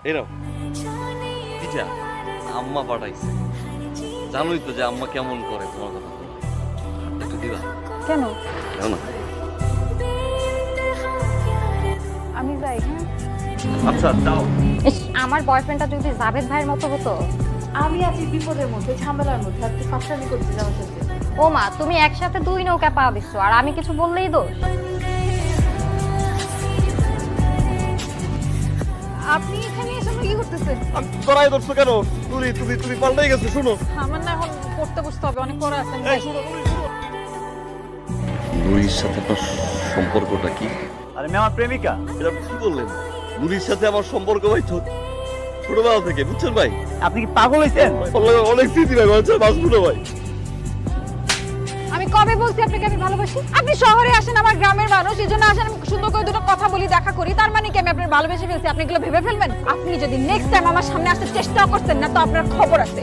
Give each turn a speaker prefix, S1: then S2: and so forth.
S1: এই নাও পিঠা আম্মা পাঠাইছে। জানোই তো যে আম্মা কেমন করে তোমার কথা বলে। একটু দিবা?
S2: কেন?
S1: দাও না।
S2: আমি যাই। হ্যাঁ
S1: আচ্ছা দাও।
S2: আমার বয়ফ্রেন্ডটা যদি জাভেদ ভাইয়ের মতো হতো।
S3: আমি আছি বিপদের মধ্যে, ঝামেলার মধ্যে, আর তুই ফাঁসলামি করছিস আমার সাথে।
S2: ও মা, তুমি একসাথে 2 নৌকা পা দিচ্ছ আর আমি কিছু বললেই দোষ।
S3: আপনি এখানে এসে কি করতেছেন?
S1: আমি তোরাই ধরছো কেন? তুমি পাল্টাই গেছো। শুনো,
S3: আমার না এখন পড়তে বসতে হবে, অনেক পড়া আছে।
S1: নুরির সাথে আপনার সম্পর্কটা কি?
S4: আরে মেয়ে আমার প্রেমিকা।
S1: এটা আপনি কি বললেন? নুরির সাথে আমার সম্পর্ক ভাই ছোটবেলা থেকে, বুঝছেন ভাই?
S4: আপনি কি পাগল হয়েছেন?
S1: অনেক স্মৃতি ভাই, বাঁচবো না ভাই।
S3: আমি কবে বলছি আপনাকে আমি ভালোবাসি? আপনি শহরে আসেন, আমার গ্রামের মানুষ, এই জন্য আসেন, আমি সুন্দর করে দুটো কথা বলি, দেখা করি, তার মানে কি আমি আপনার ভালোবেসে ফেলছি? আপনি এগুলো ভেবে ফেলবেন? আপনি যদি নেক্সট টাইম আমার সামনে আসতে চেষ্টা করছেন না, তো আপনার খবর আছে।